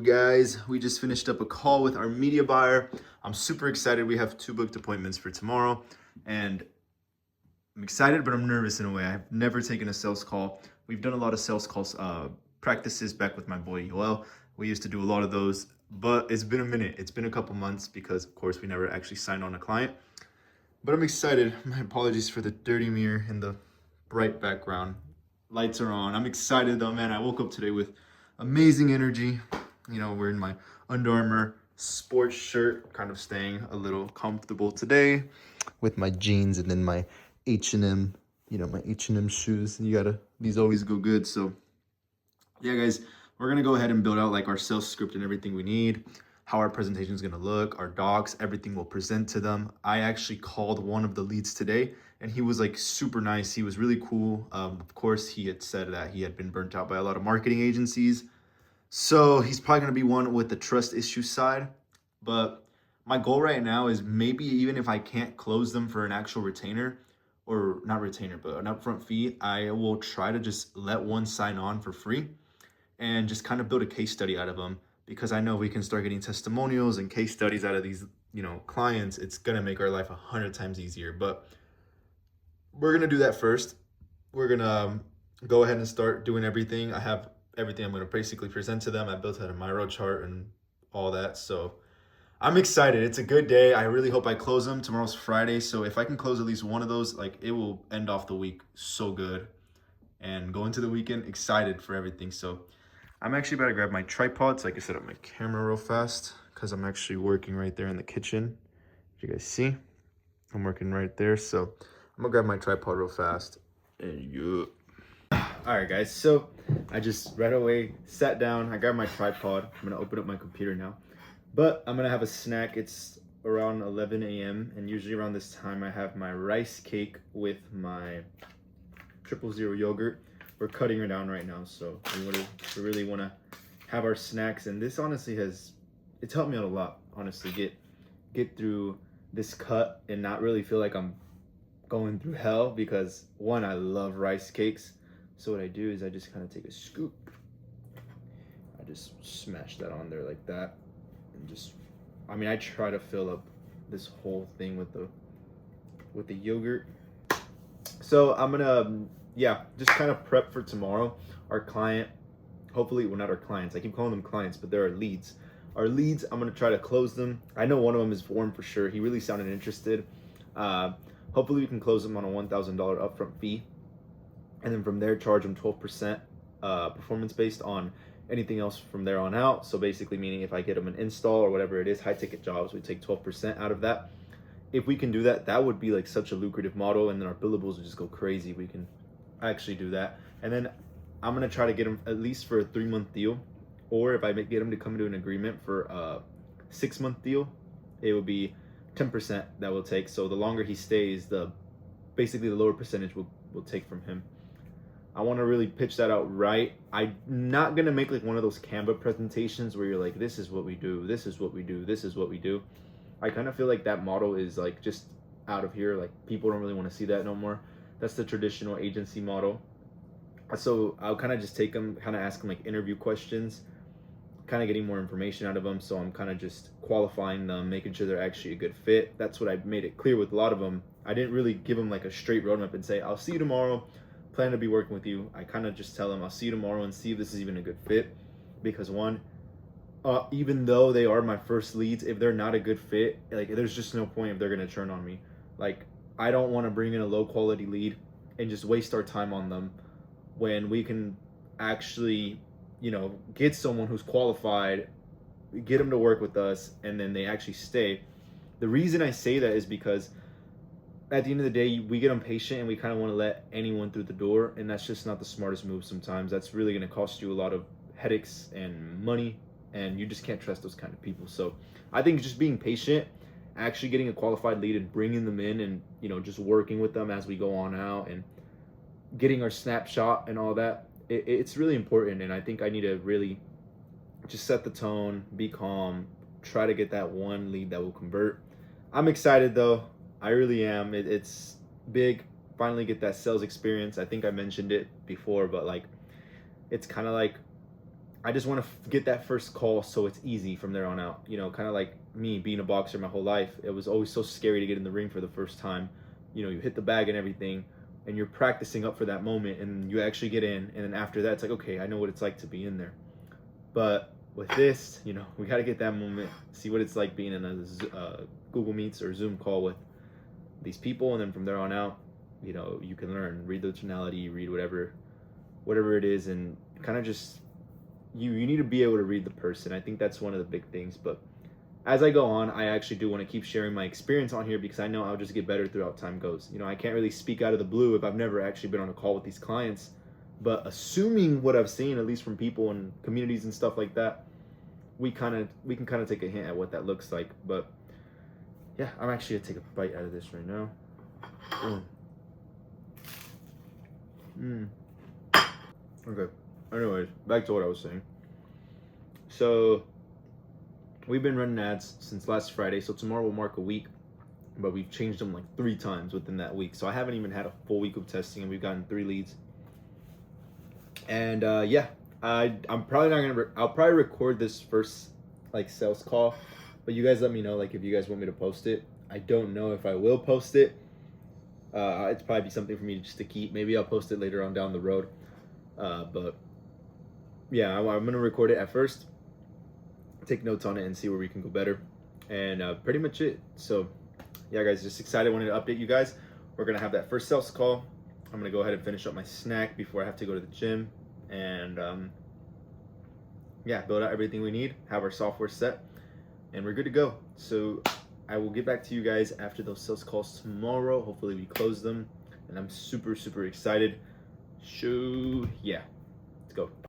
Guys, we just finished up a call with our media buyer. I'm super excited. We have 2 booked appointments for tomorrow, and I'm excited, but I'm nervous in a way. I've never taken a sales call. We've done a lot of sales calls, practices back with my boy Yoel. We used to do a lot of those, but it's been a minute. It's been a couple months because, of course, we never actually signed on a client. But I'm excited. My apologies for the dirty mirror and the bright background. Lights are on. I'm excited though, man. I woke up today with amazing energy. Wearing my Under Armour sports shirt, kind of staying a little comfortable today with my jeans and then my H&M, my H&M shoes. These always go good. So yeah, guys, we're gonna go ahead and build out like our sales script and everything we need, how our presentation is gonna look, our docs, everything we'll present to them. I actually called one of the leads today and he was like super nice. He was really cool. Of course, he had said that he had been burnt out by a lot of marketing agencies. So he's probably going to be one with the trust issue side. But my goal right now is maybe even if I can't close them for an actual retainer, or not retainer, but an upfront fee, I will try to just let one sign on for free and just kind of build a case study out of them, because I know we can start getting testimonials and case studies out of these, clients. It's going to make our life 100 times easier. But we're going to do that first. We're going to go ahead and start doing everything. I have everything I'm going to basically present to them. I built out a Miro chart and all that. So I'm excited. It's a good day. I really hope I close them. Tomorrow's Friday. So if I can close at least one of those, like, it will end off the week so good. And go into the weekend excited for everything. So I'm actually about to grab my tripod so I can set up my camera real fast, because I'm actually working right there in the kitchen. Did you guys see? I'm working right there. So I'm going to grab my tripod real fast. And you. All right, guys, so I just right away sat down. I grabbed my tripod. I'm gonna open up my computer now, but I'm gonna have a snack. It's around 11 a.m. and usually around this time I have my rice cake with my 000 yogurt. We're cutting her down right now, so we really want to have our snacks, and this honestly it's helped me out a lot. Honestly, get through this cut and not really feel like I'm going through hell, because one, I love rice cakes. So what I do is I just kind of take a scoop. I just smash that on there like that. And I try to fill up this whole thing with the yogurt. So I'm gonna, just kind of prep for tomorrow. Our client, hopefully, well, not our clients. I keep calling them clients, but they're our leads. Our leads, I'm gonna try to close them. I know one of them is warm for sure. He really sounded interested. Hopefully we can close them on a $1,000 upfront fee. And then from there, charge them 12% performance based on anything else from there on out. So basically meaning if I get them an install or whatever it is, high ticket jobs, we take 12% out of that. If we can do that, that would be like such a lucrative model, and then our billables would just go crazy. We can actually do that. And then I'm going to try to get them at least for a 3-month deal. Or if I get them to come into an agreement for a 6-month deal, it would be 10% that we'll take. So the longer he stays, basically the lower percentage we'll take from him. I want to really pitch that out right. I'm not going to make like one of those Canva presentations where you're like, this is what we do, this is what we do, this is what we do. I kind of feel like that model is like just out of here. Like, people don't really want to see that no more. That's the traditional agency model. So I'll kind of just take them, kind of ask them like interview questions, kind of getting more information out of them. So I'm kind of just qualifying them, making sure they're actually a good fit. That's what I made it clear with a lot of them. I didn't really give them like a straight roadmap and say, I'll see you tomorrow, plan to be working with you. I kind of just tell them I'll see you tomorrow and see if this is even a good fit. Because one, even though they are my first leads, if they're not a good fit, like, there's just no point if they're gonna turn on me. Like, I don't want to bring in a low quality lead and just waste our time on them when we can actually, get someone who's qualified, get them to work with us, and then they actually stay. The reason I say that is because at the end of the day, we get impatient and we kind of want to let anyone through the door, and that's just not the smartest move sometimes. That's really going to cost you a lot of headaches and money, and you just can't trust those kind of people. So I think just being patient, actually getting a qualified lead and bringing them in, and just working with them as we go on out and getting our snapshot and all that, it's really important. And I think I need to really just set the tone, be calm, try to get that one lead that will convert. I'm excited though. I really am. It's big. Finally get that sales experience. I think I mentioned it before, but like, it's kind of like I just want to get that first call so it's easy from there on out. You know, kind of like me being a boxer my whole life. It was always so scary to get in the ring for the first time. You know, you hit the bag and everything, and you're practicing up for that moment, and you actually get in, and then after that, it's like, okay, I know what it's like to be in there. But with this, you know, we got to get that moment, see what it's like being in a Google Meets or Zoom call with these people, and then from there on out, you know, you can learn, read the tonality, read whatever it is, and kind of just you need to be able to read the person. I think that's one of the big things. But as I go on, I actually do want to keep sharing my experience on here because I know I'll just get better throughout time goes. You know, I can't really speak out of the blue if I've never actually been on a call with these clients, but assuming what I've seen, at least from people and communities and stuff like that, we can kind of take a hint at what that looks like. But yeah, I'm actually gonna take a bite out of this right now. Okay. Anyways, back to what I was saying. So we've been running ads since last Friday, so tomorrow will mark a week, but we've changed them like 3 times within that week. So I haven't even had a full week of testing, and we've gotten 3 leads. And yeah, I'm probably not gonna. I'll probably record this first like sales call, but you guys let me know like if you guys want me to post it. I don't know if I will post it. It's probably something for me just to keep. Maybe I'll post it later on down the road. But yeah, I'm gonna record it at first, take notes on it, and see where we can go better. And pretty much it. So yeah, guys, just excited. Wanted to update you guys. We're gonna have that first sales call. I'm gonna go ahead and finish up my snack before I have to go to the gym, and yeah, build out everything we need, have our software set, and we're good to go. So I will get back to you guys after those sales calls tomorrow. Hopefully we close them, and I'm super excited. So yeah, let's go.